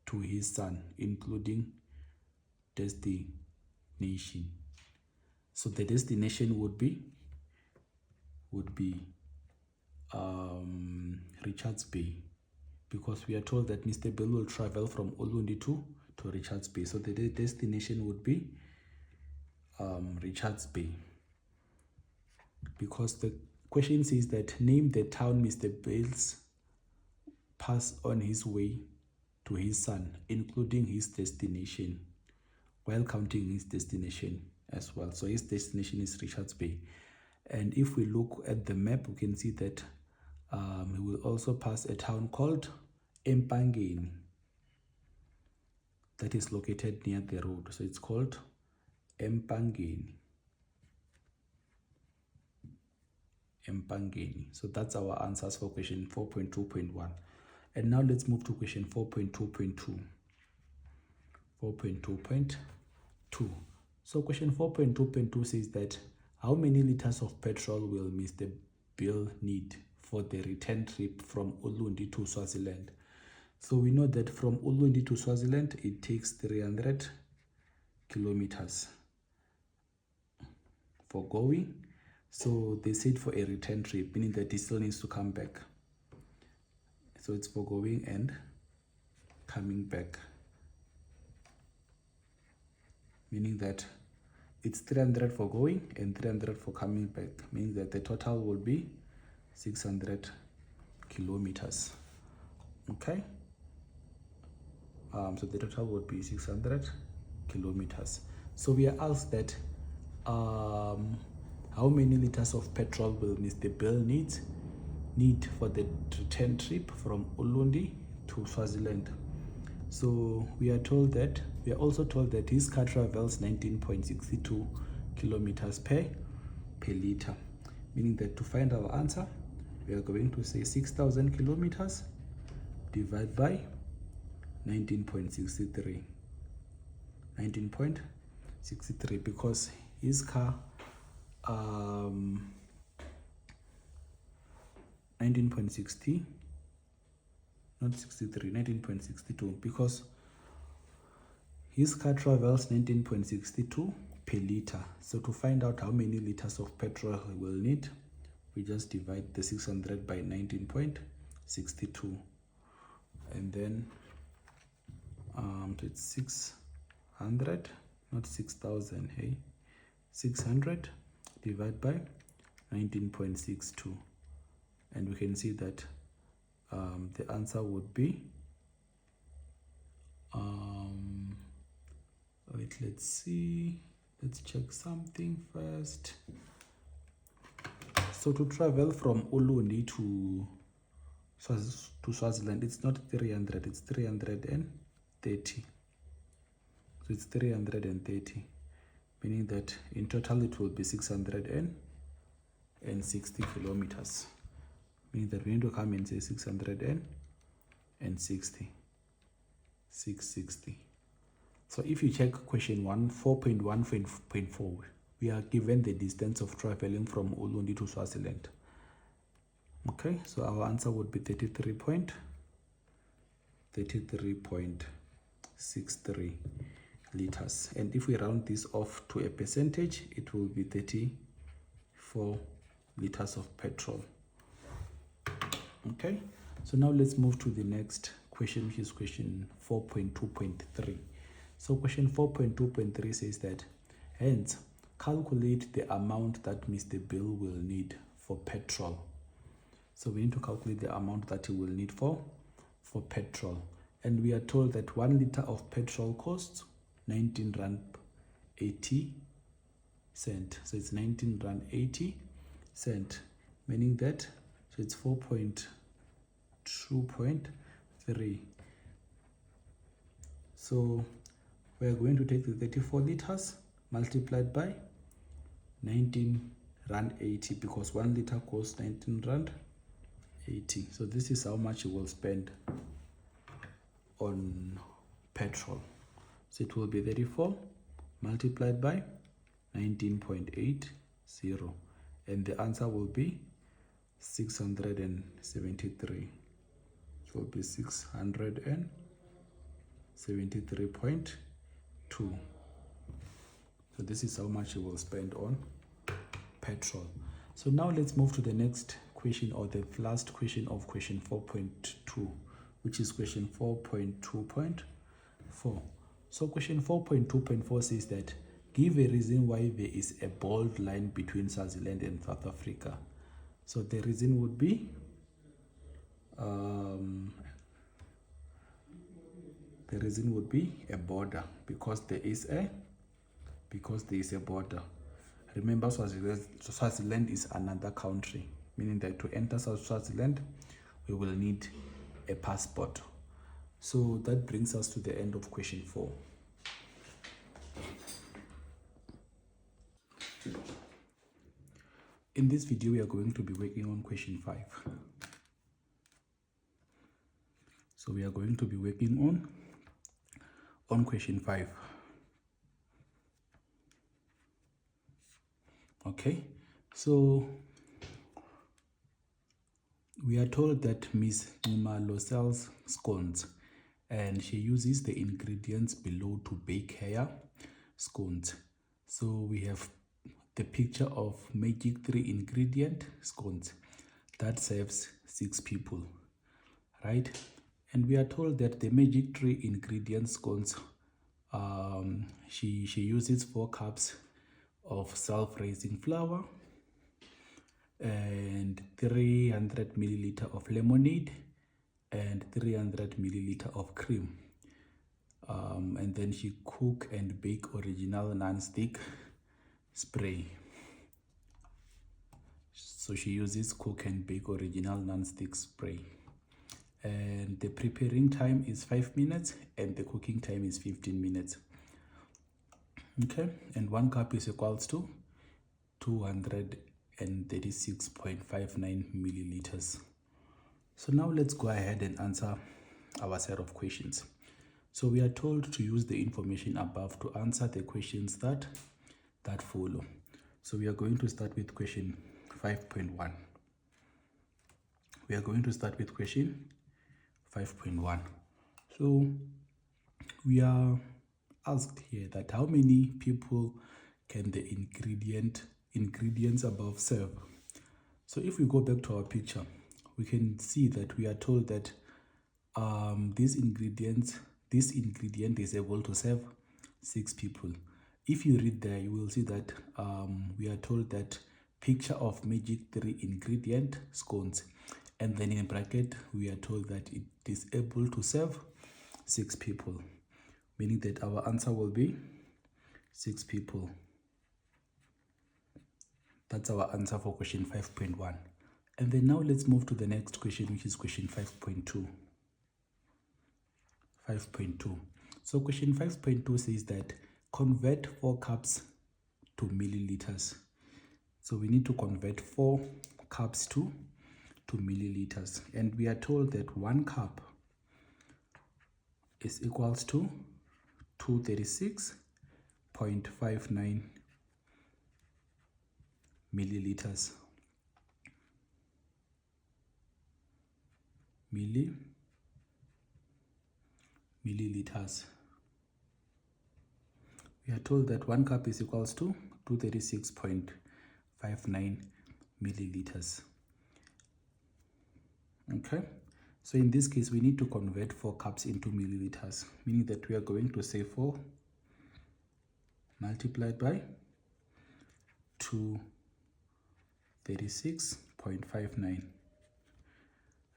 S1: to his son, including destination. So the destination would be Richards Bay, because we are told that Mr. Bill will travel from Ulundi to Richards Bay. So the destination would be Richards Bay, because the question says that name the town Mr. Bill's pass on his way to his son, including his destination, while counting his destination as well. So his destination is Richards Bay. And if we look at the map, we can see that he will also pass a town called Empangeni that is located near the road. So it's called Empangeni. So that's our answers for question 4.2.1. And now let's move to question 4.2.2. 4.2.2. So question 4.2.2 says that how many liters of petrol will Mr. Bill need for the return trip from Ulundi to Swaziland? So we know that from Ulundi to Swaziland, it takes 300 kilometers for going. So they said for a return trip, meaning that he still needs to come back. So it's for going and coming back, meaning that it's 300 for going and 300 for coming back, meaning that the total will be 600 kilometers. Okay. So the total would be 600 kilometers. So we are asked that how many liters of petrol will Mr. Bill need for the return trip from Ulundi to Swaziland? So we are also told that his car travels 19.62 kilometers per liter, meaning that to find our answer, we are going to say 6,000 kilometers divided by 19.63. 19.63, because his car 19.60, not 63, 19.62, because his car travels 19.62 per liter. So to find out how many liters of petrol he will need, we just divide the 600 by 19.62, and then it's 600, not 6,000, hey, 600 divided by 19.62, and we can see that the answer would be wait, let's check something first. So to travel from Ulundi to Swaziland, it's not 300, it's 330. So it's 330, meaning that in total it will be 660 kilometers, meaning that we need to come and say 660. So if you check question 4.1.4, we are given the distance of traveling from Ulundi to Swaziland. Okay, so our answer would be 33.63 liters. And if we round this off to a percentage, it will be 34 liters of petrol. Okay, so now let's move to the next question, which is question 4.2.3. So question 4.2.3 says that, hence, calculate the amount that Mr. Bill will need for petrol. So we need to calculate the amount that he will need for petrol. And we are told that 1 liter of petrol costs 19 rand 80 cent. So it's 19 rand 80 cent, meaning that, so it's 4.2.3. So we're going to take the 34 liters multiplied by 19 rand 80, because 1 liter costs 19 rand 80. So this is how much you will spend on petrol. So it will be 34 multiplied by 19.80, and the answer will be 673. It will be 673.2. So So this is how much you will spend on petrol. So now let's move to the next question, or the last question of question 4.2, which is question 4.2.4. So question 4.2.4 says that give a reason why there is a bold line between Swaziland and South Africa. So the reason would be a border, because there is a border. Remember, Swaziland is another country, meaning that to enter Swaziland, we will need a passport. So that brings us to the end of question 4. In this video, we are going to be working on question 5. So we are going to be working on question 5. Okay, so we are told that Miss Nxumalo sells scones, and she uses the ingredients below to bake her scones. So we have the picture of magic 3 ingredient scones that serves 6 people, right? And we are told that the magic 3 ingredient scones, she uses 4 cups of self-raising flour and 300 milliliter of lemonade and 300 milliliter of cream. And then she cook and bake original non-stick spray. So she uses cook and bake original non-stick spray. And the preparing time is 5 minutes and the cooking time is 15 minutes. Okay, and 1 cup is equals to 236.59 milliliters. So now let's go ahead and answer our set of questions. So we are told to use the information above to answer the questions that follow. So we are going to start with question 5.1. We are going to start with question 5.1. So we are asked here that how many people can the ingredients above serve? So if we go back to our picture, we can see that we are told that this ingredient is able to serve 6 people. If you read there, you will see that we are told that picture of magic 3 ingredient scones, and then in bracket we are told that it is able to serve 6 people, meaning that our answer will be 6 people. That's our answer for question 5.1. And then now let's move to the next question, which is question 5.2. 5.2. So question 5.2 says that convert 4 cups to milliliters. So we need to convert 4 cups to milliliters. And we are told that 1 cup is equals to 236.59 milliliters. Milliliters. We are told that 1 cup is equals to 236.59 milliliters. Okay, so in this case we need to convert 4 cups into milliliters, meaning that we are going to say 4 multiplied by 236.59.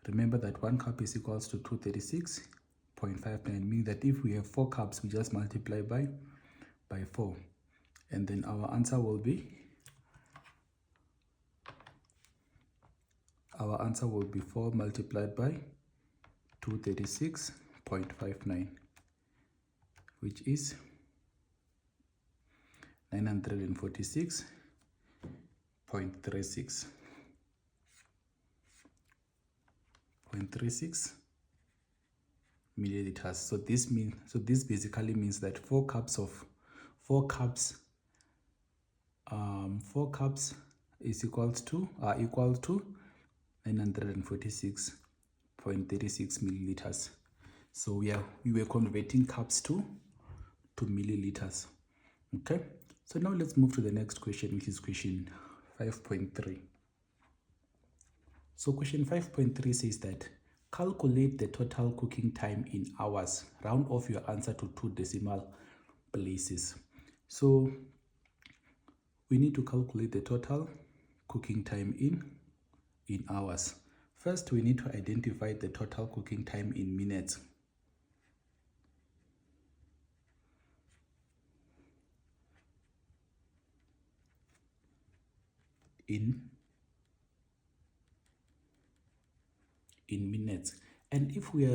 S1: Remember that 1 cup is equals to 236.59, meaning that if we have 4 cups, we just multiply by 4, and then our answer will be 4 multiplied by 236.59, which is 946.36 milliliters. So this basically means that 4 cups is equal to 946.36 milliliters. So we were converting cups to milliliters. Okay, So now let's move to the next question, which is question 5.3. So question 5.3 says that calculate the total cooking time in hours. Round off your answer to 2 decimal places. So we need to calculate the total cooking time in hours. First, we need to identify the total cooking time in minutes. In minutes. And if we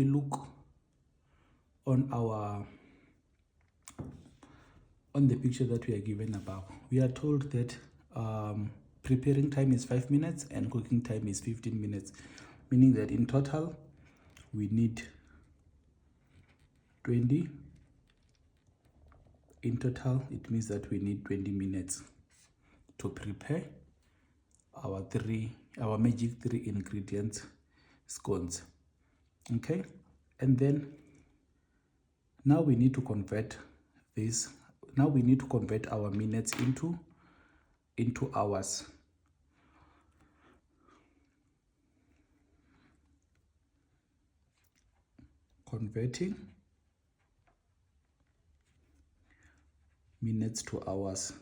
S1: look on the picture that we are given above, we are told that preparing time is 5 minutes and cooking time is 15 minutes, meaning that in total we need 20. In total, it means that we need 20 minutes to prepare our magic 3 ingredients scones. Okay, and then now we need to convert this. Now we need to convert our minutes into hours. Converting minutes to hours.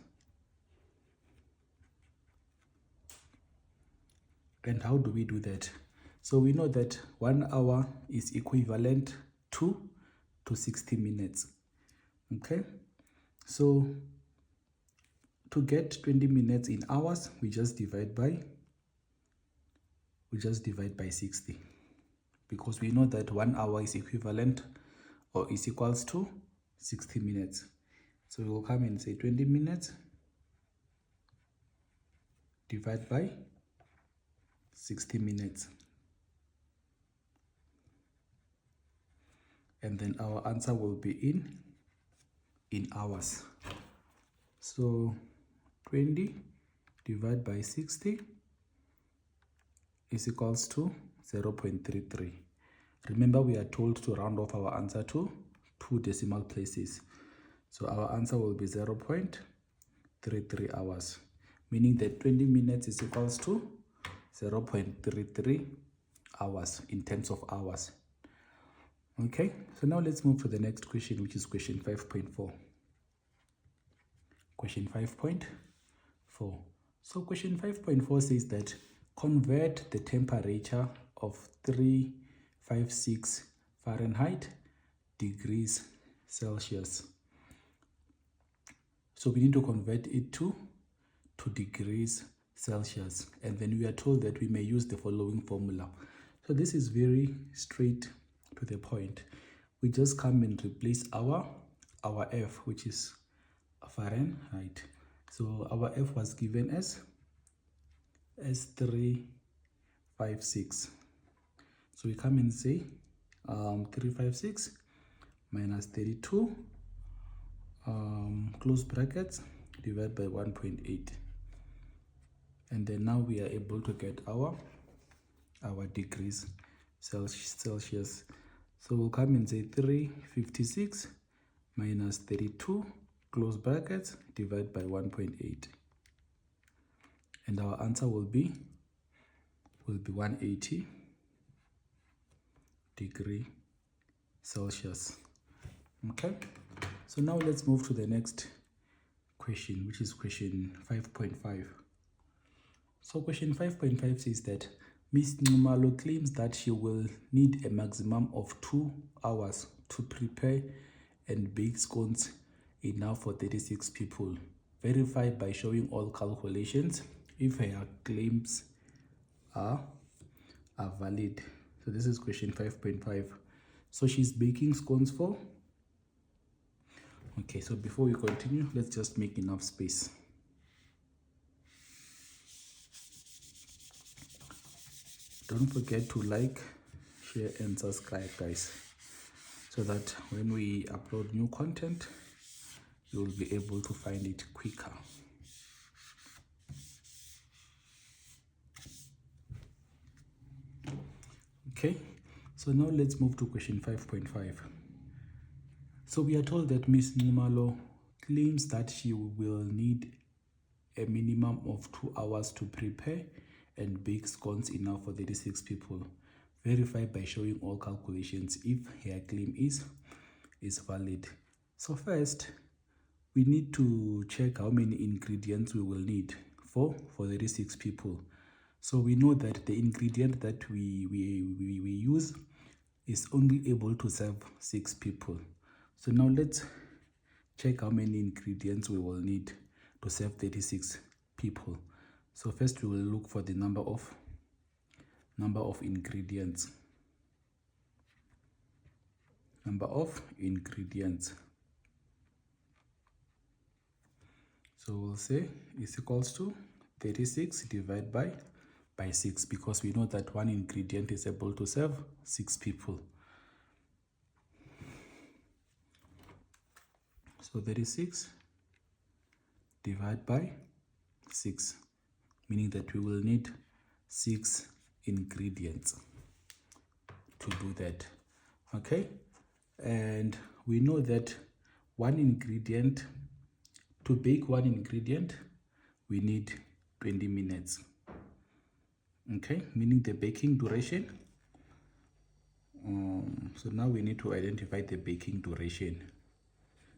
S1: And how do we do that? So we know that 1 hour is equivalent to 60 minutes. Okay, so to get 20 minutes in hours, we just divide by 60, because we know that 1 hour is equivalent or is equals to 60 minutes. So we will come and say 20 minutes divided by 60 minutes. And then our answer will be in hours. So 20 divided by 60 is equals to 0.33. Remember, we are told to round off our answer to 2 decimal places. So our answer will be 0.33 hours, meaning that 20 minutes is equals to 0.33 hours in terms of hours. Okay, so now let's move to the next question, which is question 5.4. Question 5.4. So question 5.4 says that convert the temperature of 356 Fahrenheit degrees Celsius. So we need to convert it to degrees Celsius, and then we are told that we may use the following formula. So this is very straight to the point. We just come and replace our F, which is Fahrenheit. So our F was given as 356. So we come and say 356 minus 32 close brackets divided by 1.8, and then now we are able to get our degrees Celsius. So we'll come and say 356 minus 32 close brackets divided by 1.8, and our answer will be 180 degree Celsius. Okay, so now let's move to the next question, which is question 5.5. So question 5.5 says that Miss Numalo claims that she will need a maximum of 2 hours to prepare and bake scones enough for 36 people. Verify by showing all calculations if her claims are valid. So this is question 5.5. So she's baking scones for... Okay, so before we continue, let's just make enough space. Don't forget to like, share, and subscribe, guys, so that when we upload new content, you will be able to find it quicker. Okay, so now let's move to question 5.5. So we are told that Miss Numalo claims that she will need a minimum of 2 hours to prepare and bake scones enough for 36 people. Verify by showing all calculations if her claim is valid. So first, we need to check how many ingredients we will need for 36 people. So we know that the ingredient that we use is only able to serve 6 people. So now let's check how many ingredients we will need to serve 36 people. So first we will look for the number of ingredients. Number of ingredients. So we'll say is equals to 36 divided by 6, because we know that one ingredient is able to serve 6 people. So 36 divided by 6, meaning that we will need 6 ingredients to do that. Okay, and we know that to bake one ingredient we need 20 minutes. Okay, meaning the baking duration. So now we need to identify the baking duration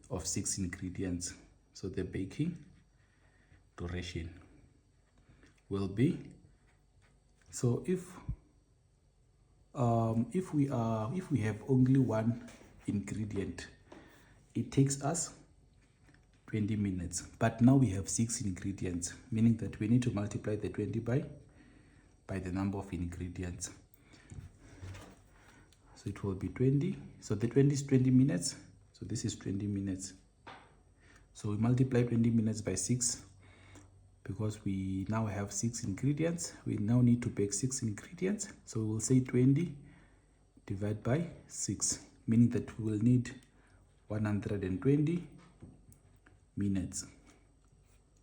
S1: of 6 ingredients. So the baking duration will be, so if we have only one ingredient, it takes us 20 minutes. But now we have 6 ingredients, meaning that we need to multiply the 20 by the number of ingredients. So it will be 20. So the 20 is 20 minutes. So this is 20 minutes. So we multiply 20 minutes by 6, because we now have 6 ingredients. We now need to bake 6 ingredients. So we will say 20 divided by 6, meaning that we will need 120 minutes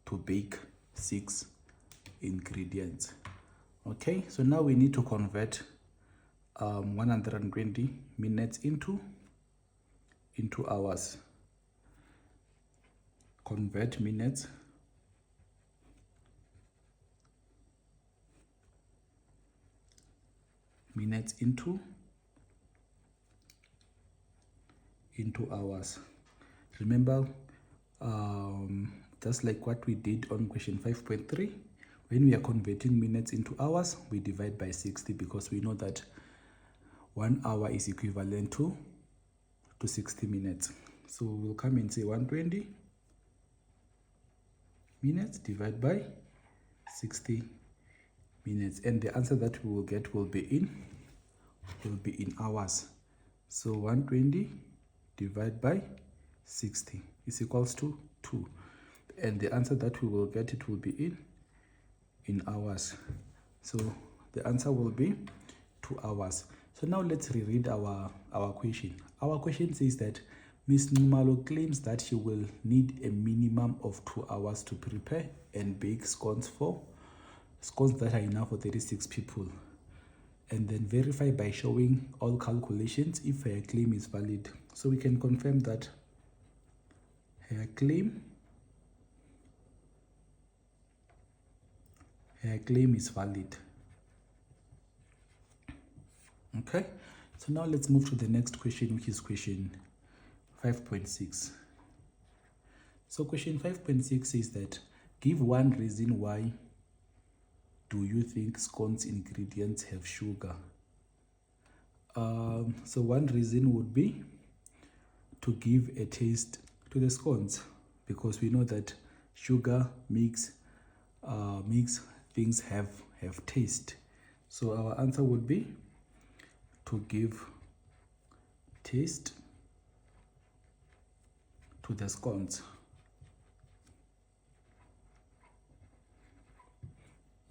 S1: to bake 6 ingredients. Okay, so now we need to convert 120 minutes into hours. Convert minutes into hours. Remember, just like what we did on question 5.3, when we are converting minutes into hours, we divide by 60, because we know that 1 hour is equivalent to 60 minutes. So we'll come and say 120 minutes divided by 60 minutes, and the answer that we will get will be in hours. So 120 divided by 60 is equals to 2, and the answer that we will get, it will be in hours. So the answer will be 2 hours. So now let's reread our question. Our question says that Ms. Numalo claims that she will need a minimum of 2 hours to prepare and bake scones that are enough for 36 people, and then verify by showing all calculations if her claim is valid. So we can confirm that her claim is valid. Okay, so now let's move to the next question, which is question 5.6. So question 5.6 says that give one reason why do you think scones ingredients have sugar. So one reason would be to give a taste to the scones, because we know that sugar makes things have taste. So our answer would be to give taste to the scones.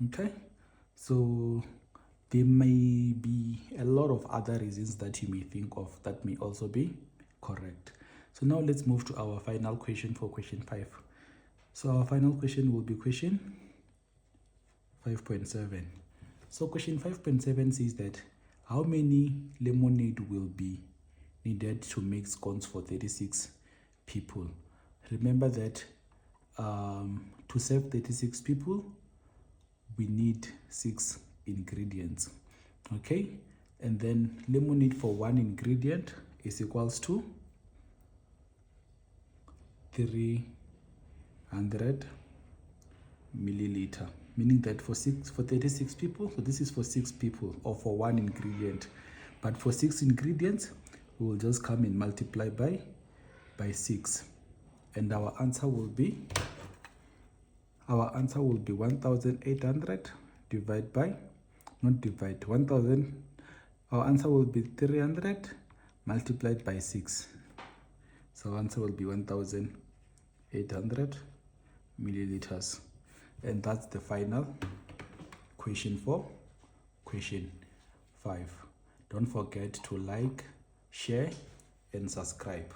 S1: Okay, so there may be a lot of other reasons that you may think of that may also be correct. So now let's move to our final question for question 5. So our final question will be question 5.7. So question 5.7 says that how many lemonade will be needed to make scones for 36 people? Remember that to serve 36 people, we need 6 ingredients. Okay, and then lemon need for 1 ingredient is equals to 300 milliliter, meaning that for 36 people, so this is for 6 people or for 1 ingredient, but for 6 ingredients we will just come and multiply by 6, and our answer will be 1800 divided by, not divide, 1000, our answer will be 300 multiplied by 6, so our answer will be 1800 milliliters. And that's the final question for question 5. Don't forget to like, share and subscribe.